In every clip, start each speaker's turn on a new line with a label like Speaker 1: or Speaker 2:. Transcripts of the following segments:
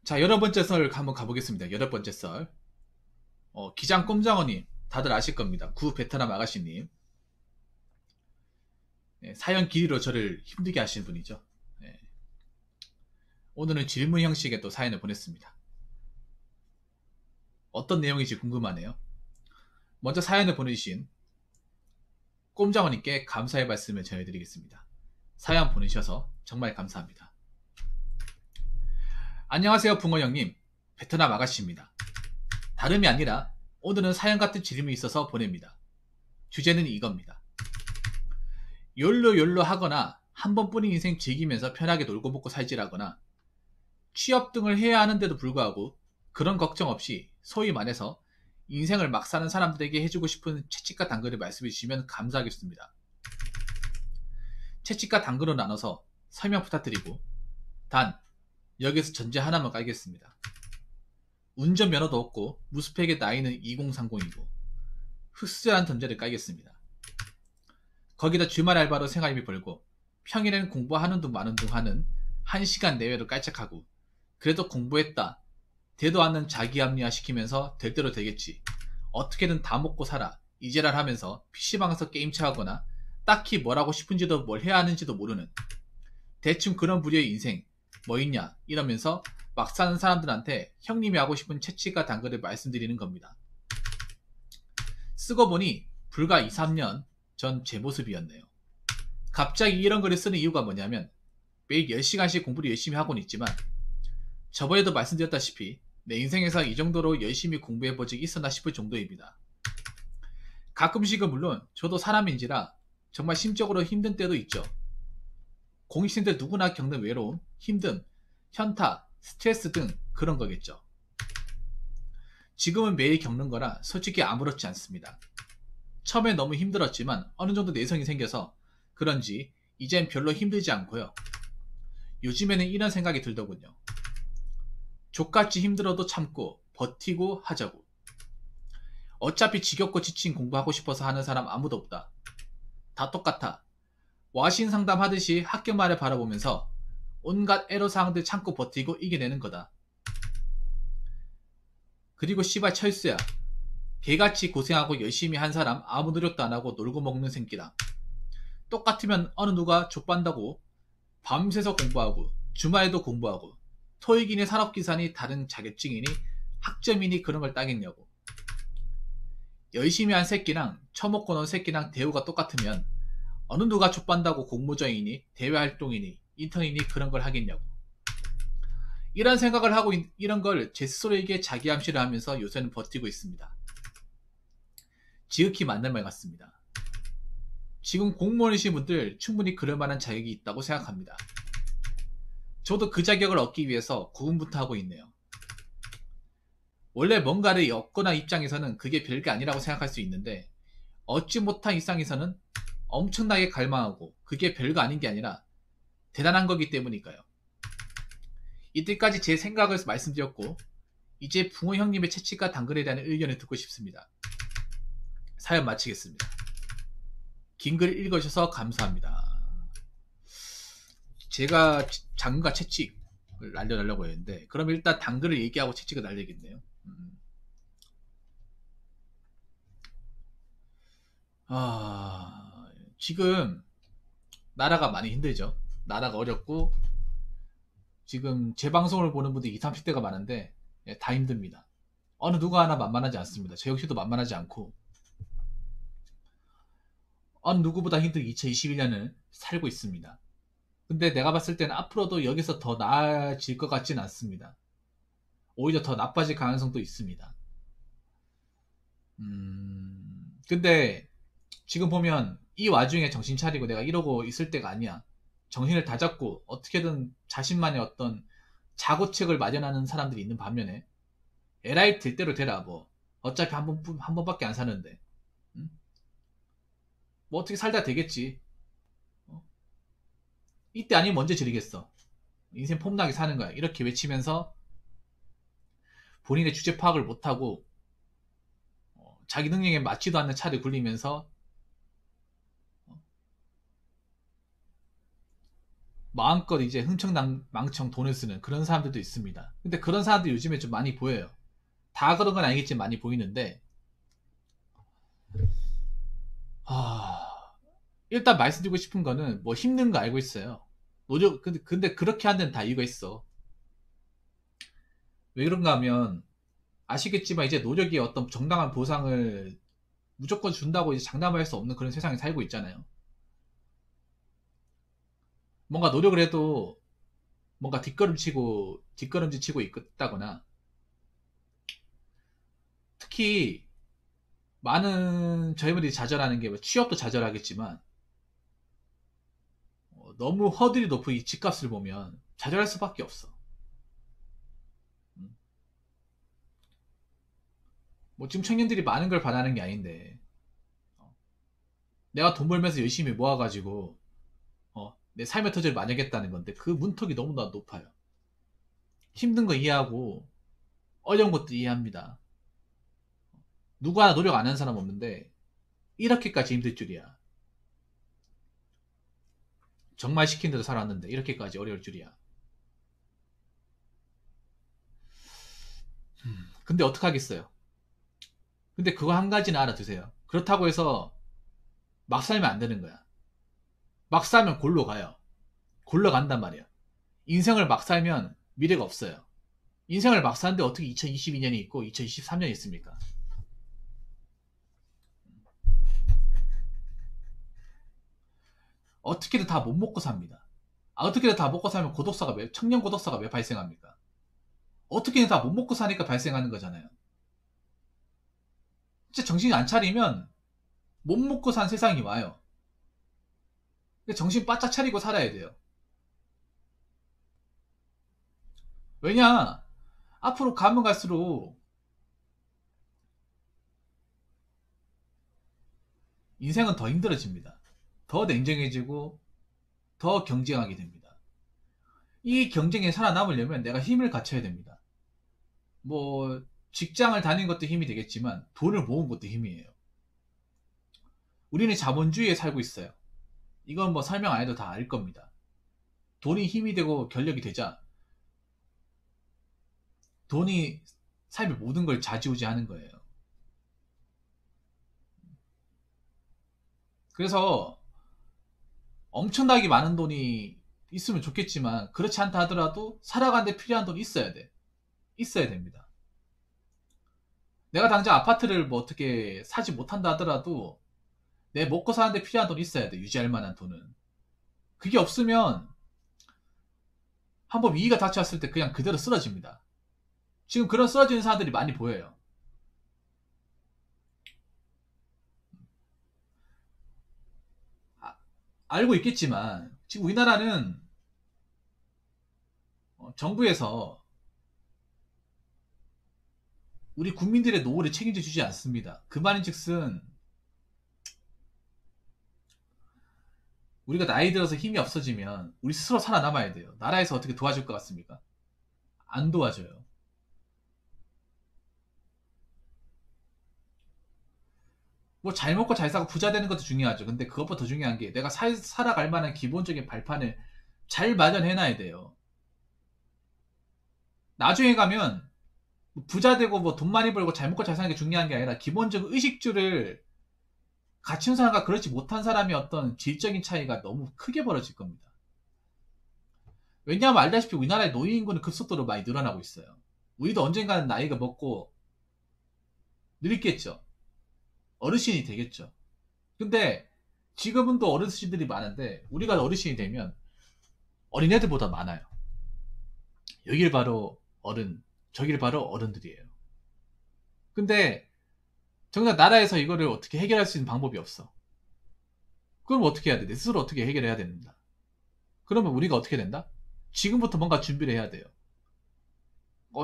Speaker 1: 자, 8번째 썰 한번 가보겠습니다. 8번째 썰. 기장 꼼장어님, 다들 아실 겁니다. 구 베트남 아가씨님. 네, 사연 길이로 저를 힘들게 하시는 분이죠. 네, 오늘은 질문 형식의 또 사연을 보냈습니다. 어떤 내용인지 궁금하네요. 먼저 사연을 보내주신 꼼장어님께 감사의 말씀을 전해드리겠습니다. 사연 보내셔서 정말 감사합니다. 안녕하세요, 붕어 형님. 베트남 아가씨입니다. 다름이 아니라 오늘은 사연 같은 질문이 있어서 보냅니다. 주제는 이겁니다. 욜로 하거나 한 번뿐인 인생 즐기면서 편하게 놀고 먹고 살지라거나 취업 등을 해야 하는데도 불구하고 그런 걱정 없이 소위 말해서 인생을 막 사는 사람들에게 해주고 싶은 채찍과 당근을 말씀해 주시면 감사하겠습니다. 채찍과 당근으로 나눠서 설명 부탁드리고, 단 여기서 전제 하나만 깔겠습니다. 운전면허도 없고 무스펙의 나이는 2030이고 흑수저란 전제를 깔겠습니다. 거기다 주말 알바로 생활비 벌고 평일에는 공부하는 둥 마는 둥 하는 1시간 내외로 깔짝하고, 그래도 공부했다 되도 않는 자기 합리화 시키면서 될 대로 되겠지, 어떻게든 다 먹고 살아 이제랄 하면서 PC방에서 게임차 하거나 딱히 뭘 하고 싶은지도 뭘 해야 하는지도 모르는 대충 그런 부류의 인생 뭐 있냐 이러면서 막 사는 사람들한테 형님이 하고 싶은 채찍과 당근을 말씀드리는 겁니다. 쓰고 보니 불과 2, 3년 전 제 모습이었네요. 갑자기 이런 글을 쓰는 이유가 뭐냐면, 매일 10시간씩 공부를 열심히 하고는 있지만 저번에도 말씀드렸다시피 내 인생에서 이 정도로 열심히 공부해본 적이 있었나 싶을 정도입니다. 가끔씩은 물론 저도 사람인지라 정말 심적으로 힘든 때도 있죠. 공익신들 누구나 겪는 외로움, 힘듦, 현타, 스트레스 등 그런 거겠죠. 지금은 매일 겪는 거라 솔직히 아무렇지 않습니다. 처음에 너무 힘들었지만 어느 정도 내성이 생겨서 그런지 이젠 별로 힘들지 않고요. 요즘에는 이런 생각이 들더군요. 족같이 힘들어도 참고 버티고 하자고. 어차피 지겹고 지친 공부하고 싶어서 하는 사람 아무도 없다. 다 똑같아. 와신 상담 하듯이 합격만을 바라보면서 온갖 애로사항들 참고 버티고 이겨내는 거다. 그리고 씨발 철수야. 개같이 고생하고 열심히 한 사람 아무 노력도 안 하고 놀고 먹는 새끼다. 똑같으면 어느 누가 족반다고 밤새서 공부하고 주말에도 공부하고 토익이니 산업기사니 다른 자격증이니 학점이니 그런 걸 따겠냐고. 열심히 한 새끼랑 처먹고 논 새끼랑 대우가 똑같으면 어느 누가 족반다고 공모전이니 대외활동이니 인턴이니 그런 걸 하겠냐고. 이런 생각을 하고 이런 걸 제 스스로에게 자기암시를 하면서 요새는 버티고 있습니다. 지극히 맞는 말 같습니다. 지금 공무원이신 분들 충분히 그럴 만한 자격이 있다고 생각합니다. 저도 그 자격을 얻기 위해서 고군분투 하고 있네요. 원래 뭔가를 얻거나 입장에서는 그게 별게 아니라고 생각할 수 있는데, 얻지 못한 입장에서는 엄청나게 갈망하고 그게 별거 아닌 게 아니라 대단한 거기 때문일까요? 이때까지 제 생각을 말씀드렸고, 이제 붕어 형님의 채찍과 당근에 대한 의견을 듣고 싶습니다. 사연 마치겠습니다. 긴 글 읽어주셔서 감사합니다. 제가 당근과 채찍을 날려달라고 했는데, 그럼 일단 당근을 얘기하고 채찍을 날리겠네요. 지금 나라가 많이 힘들죠. 나라가 어렵고 지금 제 방송을 보는 분들 20, 30대가 많은데 다 힘듭니다. 어느 누가 하나 만만하지 않습니다. 저 역시도 만만하지 않고 어느 누구보다 힘든 2021년을 살고 있습니다. 근데 내가 봤을 때는 앞으로도 여기서 더 나아질 것 같지는 않습니다. 오히려 더 나빠질 가능성도 있습니다. 근데 지금 보면 이 와중에 정신 차리고 내가 이러고 있을 때가 아니야. 정신을 다잡고 어떻게든 자신만의 어떤 자고책을 마련하는 사람들이 있는 반면에, 에라이 될 대로 되라, 뭐 어차피 한 번밖에 안 사는데 응? 뭐 어떻게 살다 되겠지. 어? 이때 아니면 언제 즐기겠어. 인생 폼나게 사는 거야 이렇게 외치면서 본인의 주제 파악을 못하고 자기 능력에 맞지도 않는 차를 굴리면서 마음껏 이제 흥청망청 돈을 쓰는 그런 사람들도 있습니다. 근데 그런 사람들이 요즘에 좀 많이 보여요. 다 그런 건 아니겠지만 많이 보이는데, 일단 말씀드리고 싶은 거는 뭐 힘든 거 알고 있어요. 근데 그렇게 하는 데는 다 이유가 있어. 왜 그런가 하면 아시겠지만 이제 노력이 어떤 정당한 보상을 무조건 준다고 이제 장담할 수 없는 그런 세상에 살고 있잖아요. 뭔가 노력을 해도 뭔가 뒷걸음질 치고 있다거나, 특히 많은 젊은이들이 좌절하는 게 뭐 취업도 좌절하겠지만, 너무 허들이 높은 이 집값을 보면 좌절할 수밖에 없어. 음. 뭐 지금 청년들이 많은 걸 바라는 게 아닌데, 내가 돈 벌면서 열심히 모아가지고 내 삶의 터전을 마련하겠다는 건데 그 문턱이 너무나 높아요. 힘든 거 이해하고 어려운 것도 이해합니다. 누구 하나 노력 안 하는 사람 없는데 이렇게까지 힘들 줄이야. 정말 시킨 대로 살았는데 이렇게까지 어려울 줄이야. 근데 어떡하겠어요. 근데 그거 한 가지는 알아두세요. 그렇다고 해서 막 살면 안 되는 거야. 막 살면 골로 가요. 골로 간단 말이야. 인생을 막 살면 미래가 없어요. 인생을 막 사는데 어떻게 2022년이 있고 2023년이 있습니까? 어떻게든 다 못 먹고 삽니다. 어떻게든 다 먹고 살면 청년 고독사가 왜 발생합니까? 어떻게든 다 못 먹고 사니까 발생하는 거잖아요. 진짜 정신이 안 차리면 못 먹고 산 세상이 와요. 근데 정신 바짝 차리고 살아야 돼요. 왜냐? 앞으로 가면 갈수록 인생은 더 힘들어집니다. 더 냉정해지고 더 경쟁하게 됩니다. 이 경쟁에 살아남으려면 내가 힘을 갖춰야 됩니다. 뭐 직장을 다니는 것도 힘이 되겠지만 돈을 모은 것도 힘이에요. 우리는 자본주의에 살고 있어요. 이건 뭐 설명 안 해도 다 알 겁니다. 돈이 힘이 되고 권력이 되자 돈이 삶의 모든 걸 좌지우지하는 거예요. 그래서 엄청나게 많은 돈이 있으면 좋겠지만 그렇지 않다 하더라도 살아가는데 필요한 돈이 있어야 돼. 있어야 됩니다. 내가 당장 아파트를 뭐 어떻게 사지 못한다 하더라도 내 먹고 사는데 필요한 돈이 있어야 돼. 유지할 만한 돈은. 그게 없으면 한번 위기가 닥쳐왔을 때 그냥 그대로 쓰러집니다. 지금 그런 쓰러지는 사람들이 많이 보여요. 아, 알고 있겠지만 지금 우리나라는 정부에서 우리 국민들의 노후를 책임져 주지 않습니다. 그 말인즉슨 우리가 나이 들어서 힘이 없어지면 우리 스스로 살아남아야 돼요. 나라에서 어떻게 도와줄 것 같습니까? 안 도와줘요. 뭐 잘 먹고 잘 사고 부자 되는 것도 중요하죠. 근데 그것보다 더 중요한 게 내가 살아갈 만한 기본적인 발판을 잘 마련해놔야 돼요. 나중에 가면 부자 되고 뭐 돈 많이 벌고 잘 먹고 잘 사는 게 중요한 게 아니라 기본적 의식주를 갖춘 사람과 그렇지 못한 사람의 어떤 질적인 차이가 너무 크게 벌어질 겁니다. 왜냐하면 알다시피 우리나라의 노인 인구는 급속도로 많이 늘어나고 있어요. 우리도 언젠가는 나이가 먹고 늙겠죠. 어르신이 되겠죠. 근데 지금은 또 어르신들이 많은데 우리가 어르신이 되면 어린애들보다 많아요. 여길 바로 어른, 저길 바로 어른들이에요. 근데 정작 나라에서 이거를 어떻게 해결할 수 있는 방법이 없어. 그럼 어떻게 해야 돼? 내 스스로 어떻게 해결해야 됩니다. 그러면 우리가 어떻게 된다? 지금부터 뭔가 준비를 해야 돼요.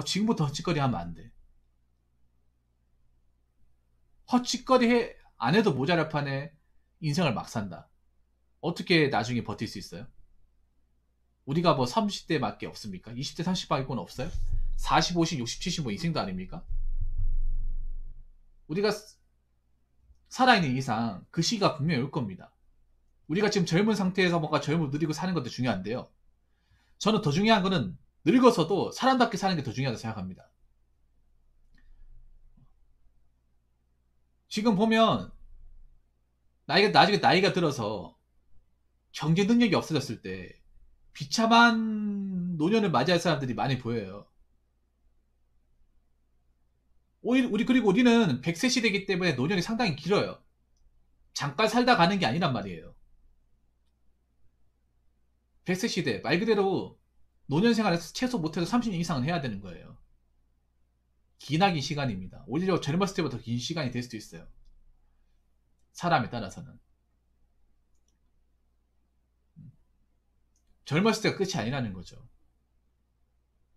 Speaker 1: 지금부터 헛짓거리 하면 안 돼. 안 해도 모자랄 판에 인생을 막 산다. 어떻게 나중에 버틸 수 있어요? 우리가 뭐 30대밖에 없습니까? 20대, 30대밖에 없어요? 40, 50, 60, 70 뭐 인생도 아닙니까? 우리가 살아있는 이상 그 시기가 분명히 올 겁니다. 우리가 지금 젊은 상태에서 뭔가 젊고 느리고 사는 것도 중요한데요. 저는 더 중요한 거는 늙어서도 사람답게 사는 게 더 중요하다고 생각합니다. 지금 보면 나중에 나이가 들어서 경제 능력이 없어졌을 때 비참한 노년을 맞이할 사람들이 많이 보여요. 그리고 우리는 100세 시대이기 때문에 노년이 상당히 길어요. 잠깐 살다 가는 게 아니란 말이에요. 100세 시대, 말 그대로 노년 생활에서 최소 못해도 30년 이상은 해야 되는 거예요. 기나긴 시간입니다. 오히려 젊었을 때보다 더 긴 시간이 될 수도 있어요. 사람에 따라서는. 젊었을 때가 끝이 아니라는 거죠.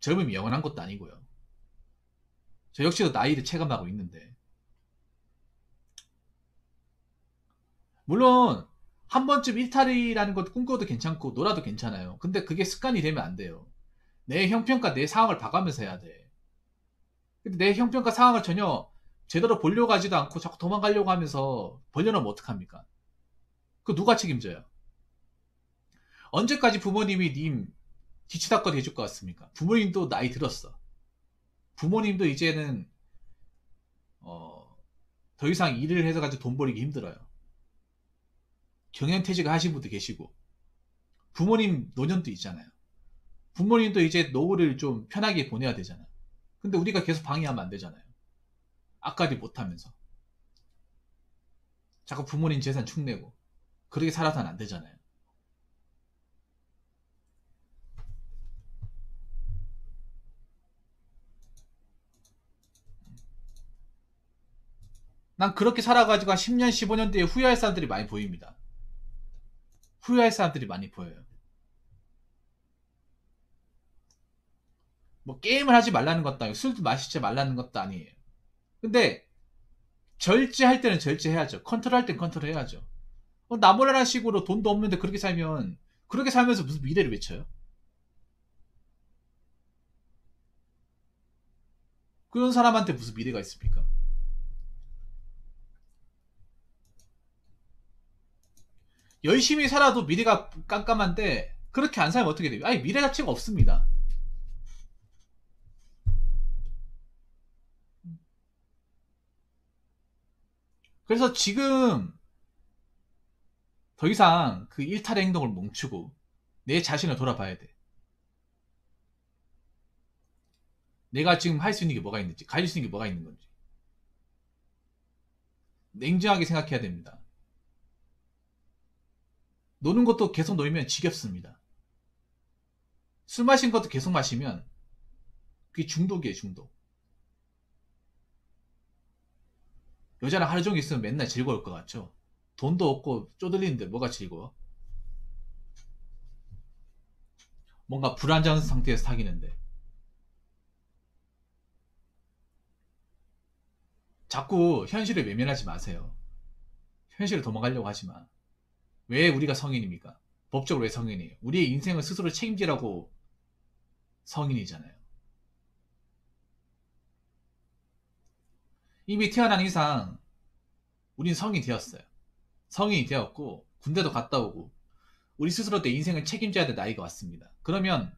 Speaker 1: 젊음이 영원한 것도 아니고요. 저 역시도 나이를 체감하고 있는데. 물론 한 번쯤 일탈이라는 것 꿈꿔도 괜찮고 놀아도 괜찮아요. 근데 그게 습관이 되면 안 돼요. 내 형평가, 내 상황을 봐가면서 해야 돼. 근데 내 형평가 상황을 전혀 제대로 보려고 하지도 않고 자꾸 도망가려고 하면서 벌려놓으면 어떡합니까? 그 누가 책임져요? 언제까지 부모님이 님 뒤치다꺼리 해줄 것 같습니까? 부모님도 나이 들었어. 부모님도 이제는 더 이상 일을 해서 가지고 돈 벌기 힘들어요. 경연퇴직을 하신 분도 계시고 부모님 노년도 있잖아요. 부모님도 이제 노후를 좀 편하게 보내야 되잖아요. 근데 우리가 계속 방해하면 안 되잖아요. 앞가림 못하면서 자꾸 부모님 재산 축내고 그렇게 살아서는 안 되잖아요. 난 그렇게 살아가지고 한 10년, 15년 뒤에 후회할 사람들이 많이 보입니다. 후회할 사람들이 많이 보여요. 뭐 게임을 하지 말라는 것도 아니고 술도 마시지 말라는 것도 아니에요. 근데 절제할 때는 절제해야죠. 컨트롤할 땐 컨트롤해야죠. 나몰라라 식으로 돈도 없는데 그렇게 살면 그렇게 살면서 무슨 미래를 외쳐요? 그런 사람한테 무슨 미래가 있습니까? 열심히 살아도 미래가 깜깜한데 그렇게 안 살면 어떻게 돼요? 아니 미래 자체가 없습니다. 그래서 지금 더 이상 그 일탈의 행동을 멈추고 내 자신을 돌아봐야 돼. 내가 지금 할 수 있는 게 뭐가 있는지, 가질 수 있는 게 뭐가 있는 건지. 냉정하게 생각해야 됩니다. 노는 것도 계속 놀면 지겹습니다. 술 마신 것도 계속 마시면 그게 중독이에요, 중독. 여자랑 하루 종일 있으면 맨날 즐거울 것 같죠? 돈도 없고 쪼들리는데 뭐가 즐거워? 뭔가 불안정한 상태에서 사귀는데. 자꾸 현실을 외면하지 마세요. 현실을 도망가려고 하지 마. 왜 우리가 성인입니까? 법적으로 왜 성인이에요? 우리의 인생을 스스로 책임지라고 성인이잖아요. 이미 태어난 이상 우린 성인이 되었어요. 성인이 되었고 군대도 갔다 오고 우리 스스로 내 인생을 책임져야 될 나이가 왔습니다. 그러면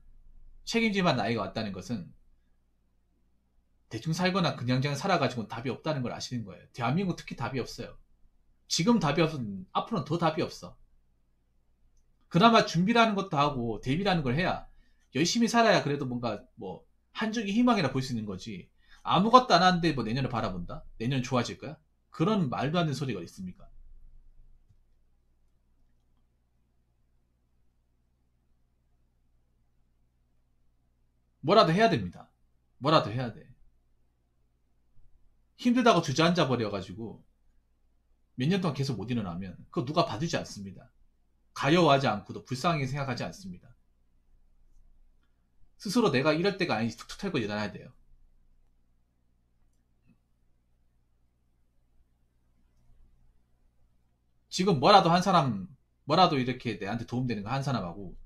Speaker 1: 책임질만 나이가 왔다는 것은 대충 살거나 그냥저냥 살아가지고 답이 없다는 걸 아시는 거예요. 대한민국 특히 답이 없어요. 지금 답이 없으면 앞으로는 더 답이 없어. 그나마 준비라는 것도 하고 대비라는 걸 해야 열심히 살아야 그래도 뭔가 뭐 한쪽의 희망이라 볼 수 있는 거지. 아무것도 안 하는데 뭐 내년을 바라본다? 내년 좋아질 거야? 그런 말도 안 되는 소리가 있습니까? 뭐라도 해야 됩니다. 뭐라도 해야 돼. 힘들다고 주저앉아 버려가지고 몇 년 동안 계속 못 일어나면 그거 누가 봐주지 않습니다. 가여워하지 않고도 불쌍하게 생각하지 않습니다. 스스로 내가 이럴 때가 아니지 툭툭 털고 일어나야 돼요. 지금 뭐라도 한 사람, 뭐라도 이렇게 내한테 도움되는 거 한 사람하고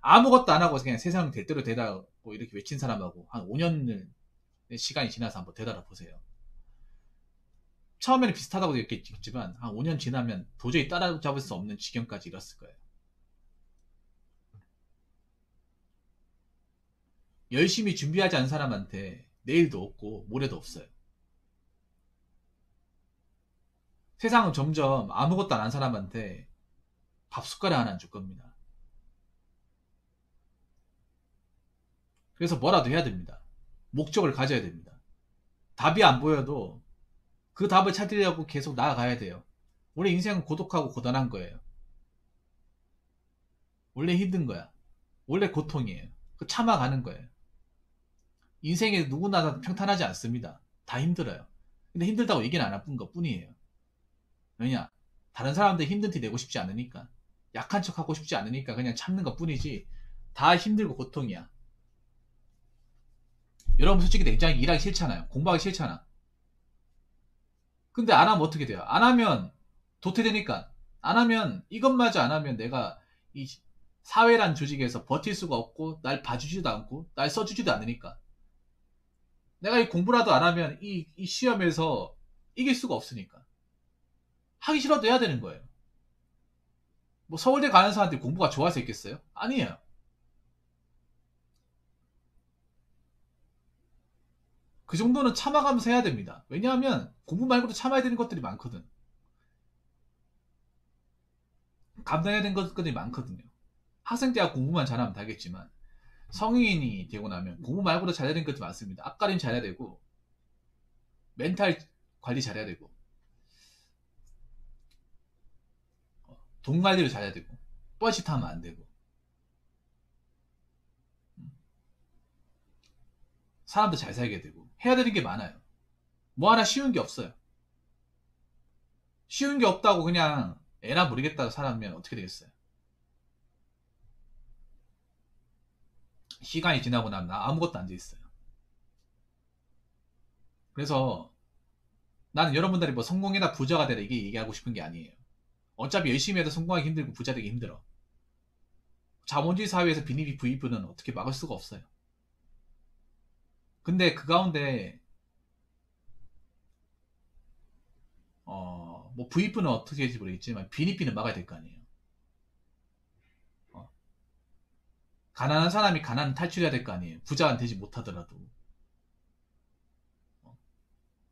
Speaker 1: 아무것도 안 하고 그냥 세상 될 대로 되라고 이렇게 외친 사람하고 한 5년을 시간이 지나서 한번 되돌아 보세요. 처음에는 비슷하다고 느꼈지만 한 5년 지나면 도저히 따라잡을 수 없는 지경까지 이뤘을 거예요. 열심히 준비하지 않은 사람한테 내일도 없고 모레도 없어요. 세상은 점점 아무것도 안 한 사람한테 밥 숟가락 하나 안 줄 겁니다. 그래서 뭐라도 해야 됩니다. 목적을 가져야 됩니다. 답이 안 보여도 그 답을 찾으려고 계속 나아가야 돼요. 원래 인생은 고독하고 고단한 거예요. 원래 힘든 거야. 원래 고통이에요. 그 참아가는 거예요. 인생에 누구나 다 평탄하지 않습니다. 다 힘들어요. 근데 힘들다고 얘기는 안 해본 것 뿐이에요. 왜냐? 다른 사람들 힘든 티 내고 싶지 않으니까. 약한 척 하고 싶지 않으니까 그냥 참는 것 뿐이지. 다 힘들고 고통이야. 여러분 솔직히 굉장히 일하기 싫잖아요. 공부하기 싫잖아. 근데 안 하면 어떻게 돼요? 안 하면 도태되니까. 안 하면 이것마저 안 하면 내가 이 사회란 조직에서 버틸 수가 없고 날 봐주지도 않고 날 써주지도 않으니까. 내가 이 공부라도 안 하면 이 시험에서 이길 수가 없으니까. 하기 싫어도 해야 되는 거예요. 뭐 서울대 가는 사람들이 공부가 좋아서 있겠어요? 아니에요. 그 정도는 참아가면서 해야 됩니다. 왜냐하면 공부 말고도 참아야 되는 것들이 많거든. 감당해야 되는 것들이 많거든요. 학생 때야 공부만 잘하면 되겠지만 성인이 되고 나면 공부 말고도 잘해야 되는 것도 많습니다. 앞가림 잘해야 되고 멘탈 관리 잘해야 되고 돈 관리를 잘해야 되고 뻘짓하면 안 되고 사람도 잘 살게 되고 해야 되는 게 많아요. 뭐 하나 쉬운 게 없어요. 쉬운 게 없다고 그냥 애나 모르겠다고 살면 어떻게 되겠어요? 시간이 지나고 나면 나 아무것도 안 돼 있어요. 그래서 나는 여러분들이 뭐 성공이나 부자가 되라 이게 얘기하고 싶은 게 아니에요. 어차피 열심히 해도 성공하기 힘들고 부자 되기 힘들어. 자본주의 사회에서 빈입이 부익부는 어떻게 막을 수가 없어요. 근데 그 가운데 뭐 부익부는 어떻게 할지 모르겠지만 빈입비는 막아야 될 거 아니에요. 어, 가난한 사람이 가난 탈출해야 될 거 아니에요. 부자가 되지 못하더라도. 어,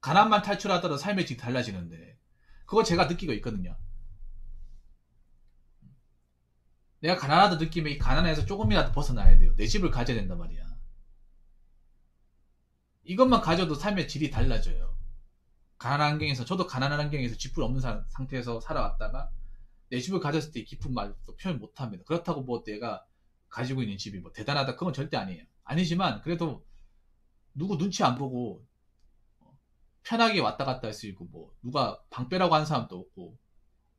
Speaker 1: 가난만 탈출하더라도 삶의 질이 달라지는데 그거 제가 느끼고 있거든요. 내가 가난하다 느끼면 이 가난에서 조금이라도 벗어나야 돼요. 내 집을 가져야 된단 말이야. 이것만 가져도 삶의 질이 달라져요. 가난한 환경에서 저도 가난한 환경에서 집불 없는 상태에서 살아왔다가 내 집을 가졌을 때 기쁜 말도 표현 못합니다. 그렇다고 뭐 내가 가지고 있는 집이 뭐 대단하다 그건 절대 아니에요. 아니지만 그래도 누구 눈치 안 보고 편하게 왔다 갔다 할 수 있고 뭐 누가 방빼라고 하는 사람도 없고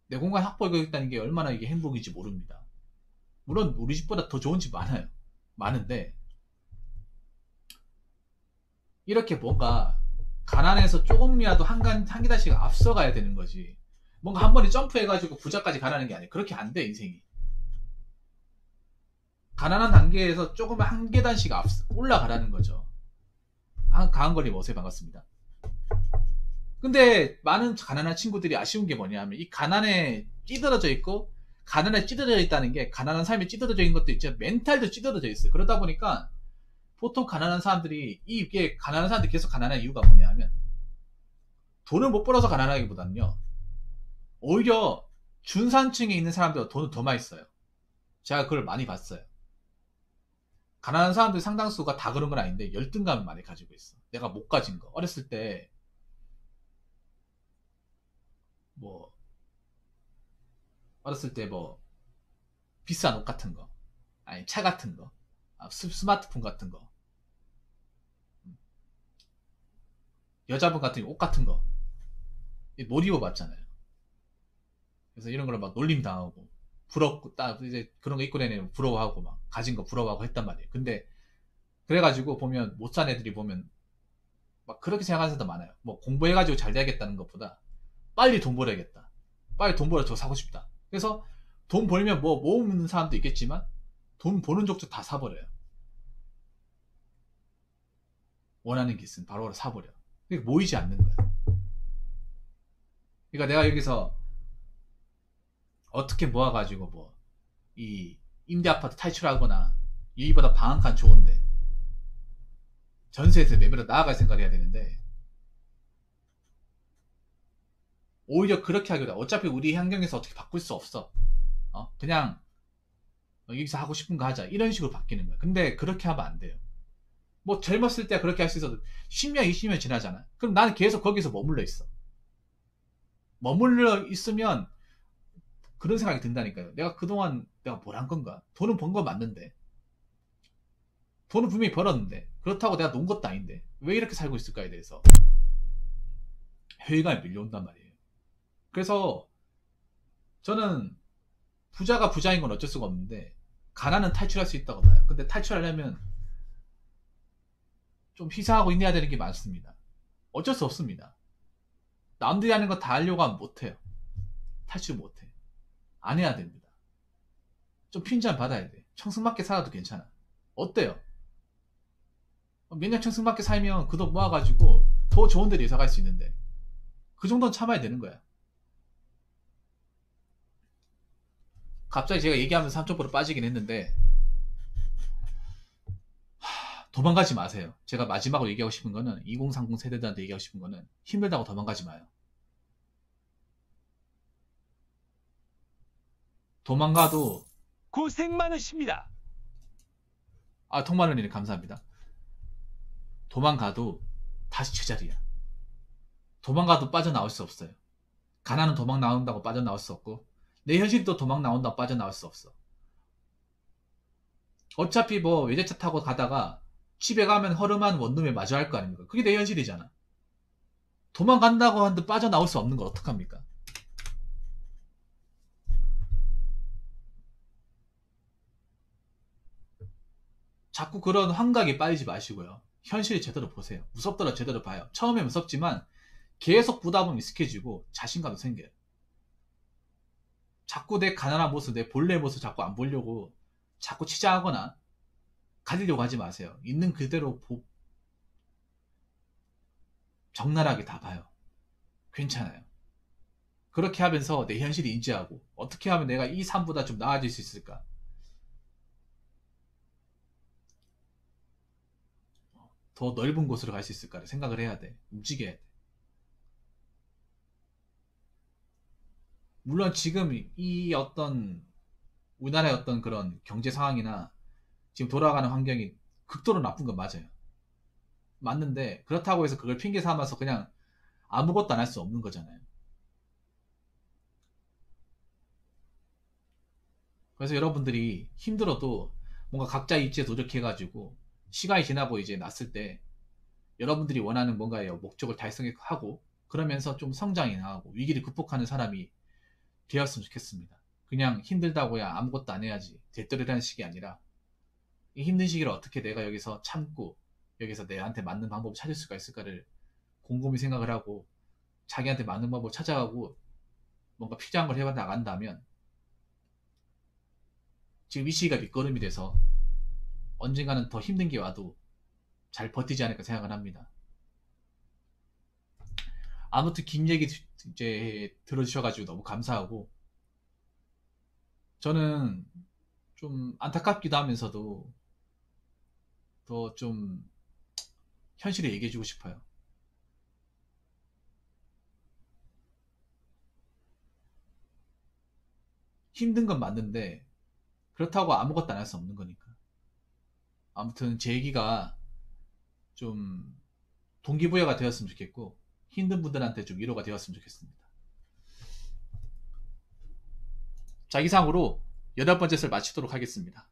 Speaker 1: 내 공간 확보하고 있다는 게 얼마나 이게 행복인지 모릅니다. 물론 우리 집보다 더 좋은 집 많아요. 많은데 이렇게 뭔가 가난해서 조금이라도 한 계단씩 앞서가야 되는 거지. 뭔가 한 번에 점프해가지고 부자까지 가라는 게 아니에요. 그렇게 안 돼, 인생이. 가난한 단계에서 조금 한 계단씩 올라가라는 거죠. 가한거리 모세 반갑습니다. 근데 많은 가난한 친구들이 아쉬운 게 뭐냐면 이 가난에 찌들어져 있고 가난에 찌들어져 있다는 게 가난한 삶에 찌들어져 있는 것도 있지만 멘탈도 찌들어져 있어요. 그러다 보니까 보통 가난한 사람들이 이게 가난한 사람들이 계속 가난한 이유가 뭐냐면 돈을 못 벌어서 가난하기보다는요. 오히려 중산층에 있는 사람들보다 돈을 더 많이 써요. 제가 그걸 많이 봤어요. 가난한 사람들 상당수가 다 그런 건 아닌데 열등감을 많이 가지고 있어. 내가 못 가진 거. 어렸을 때 뭐 어렸을 때 뭐 비싼 옷 같은 거 아니 차 같은 거 스마트폰 같은 거 여자분 같은 옷 같은 거 못 입어봤잖아요. 그래서 이런 걸로 막 놀림 당하고 부럽고 딱 이제 그런 거 입고 다니면 부러워하고 막 가진 거 부러워하고 했단 말이에요. 근데 그래가지고 보면 못 산 애들이 보면 막 그렇게 생각하는 사람도 많아요. 뭐 공부해가지고 잘 돼야겠다는 것보다 빨리 돈 벌어야겠다. 빨리 돈 벌어 저 사고 싶다. 그래서 돈 벌면 뭐 모으는 사람도 있겠지만 돈 버는 족족 다 사버려요. 원하는 게 있으면 바로 사버려. 그러니까 모이지 않는 거야. 그러니까 내가 여기서 어떻게 모아가지고 뭐 이 임대 아파트 탈출하거나 여기보다 방 한 칸 좋은데 전세에서 매매로 나아갈 생각을 해야 되는데 오히려 그렇게 하기보다 어차피 우리 환경에서 어떻게 바꿀 수 없어. 그냥 여기서 하고 싶은 거 하자 이런 식으로 바뀌는 거야. 근데 그렇게 하면 안 돼요. 뭐 젊었을 때 그렇게 할 수 있어도 10년 20년 지나잖아. 그럼 나는 계속 거기서 머물러 있어. 머물러 있으면 그런 생각이 든다니까요. 내가 그동안 내가 뭘 한 건가? 돈은 번 건 맞는데 돈은 분명히 벌었는데 그렇다고 내가 논 것도 아닌데 왜 이렇게 살고 있을까에 대해서 회의감이 밀려온단 말이에요. 그래서 저는 부자가 부자인 건 어쩔 수가 없는데 가난은 탈출할 수 있다고 봐요. 근데 탈출하려면 좀 희생하고 인내해야 되는 게 많습니다. 어쩔 수 없습니다. 남들이 하는 거 다 하려고 하면 못해요. 탈출 못해. 안 해야 됩니다. 좀 핀잔 받아야 돼. 청승맞게 살아도 괜찮아. 어때요? 몇 년 청승맞게 살면 그 돈 모아가지고 더 좋은 데로 이사 갈 수 있는데 그 정도는 참아야 되는 거야. 갑자기 제가 얘기하면서 한쪽으로 빠지긴 했는데 도망가지 마세요. 제가 마지막으로 얘기하고 싶은 거는 2030 세대들한테 얘기하고 싶은 거는 힘들다고 도망가지 마요. 도망가도
Speaker 2: 고생 많으십니다.
Speaker 1: 통만원님 감사합니다. 도망가도 다시 제자리야. 도망가도 빠져나올 수 없어요. 가난은 도망 나온다고 빠져나올 수 없고 내 현실도 도망 나온다고 빠져나올 수 없어. 어차피 뭐 외제차 타고 가다가 집에 가면 허름한 원룸에 마주할 거 아닙니까? 그게 내 현실이잖아. 도망간다고 하는데 빠져나올 수 없는 걸 어떡합니까? 자꾸 그런 환각에 빠지지 마시고요. 현실을 제대로 보세요. 무섭더라도 제대로 봐요. 처음에 무섭지만 계속 보다 보면 익숙해지고 자신감도 생겨요. 자꾸 내 가난한 모습, 내 본래 모습 자꾸 안 보려고 자꾸 치장하거나 가리려고 하지 마세요. 있는 그대로 적나라하게 다 봐요. 괜찮아요. 그렇게 하면서 내 현실을 인지하고 어떻게 하면 내가 이 삶보다 좀 나아질 수 있을까? 더 넓은 곳으로 갈 수 있을까를 생각을 해야 돼. 움직여야 돼. 물론 지금 이 어떤 우리나라의 어떤 그런 경제 상황이나 지금 돌아가는 환경이 극도로 나쁜 건 맞아요. 맞는데 그렇다고 해서 그걸 핑계 삼아서 그냥 아무것도 안 할 수 없는 거잖아요. 그래서 여러분들이 힘들어도 뭔가 각자 입지에 도적해가지고 시간이 지나고 이제 났을 때 여러분들이 원하는 뭔가의 목적을 달성하고 그러면서 좀 성장이 나가고 위기를 극복하는 사람이 되었으면 좋겠습니다. 그냥 힘들다고야 아무것도 안 해야지 대떨이라는 식이 아니라 이 힘든 시기를 어떻게 내가 여기서 참고 여기서 내한테 맞는 방법을 찾을 수가 있을까를 곰곰이 생각을 하고 자기한테 맞는 방법을 찾아가고 뭔가 필요한 걸 해나간다면 지금 이 시기가 밑거름이 돼서 언젠가는 더 힘든 게 와도 잘 버티지 않을까 생각을 합니다. 아무튼 긴 얘기 이제 들어주셔가지고 너무 감사하고 저는 좀 안타깝기도 하면서도 더 좀 현실을 얘기해주고 싶어요. 힘든 건 맞는데 그렇다고 아무것도 안 할 수 없는 거니까. 아무튼 제 얘기가 좀 동기부여가 되었으면 좋겠고 힘든 분들한테 좀 위로가 되었으면 좋겠습니다. 자, 이상으로 8번째 설 마치도록 하겠습니다.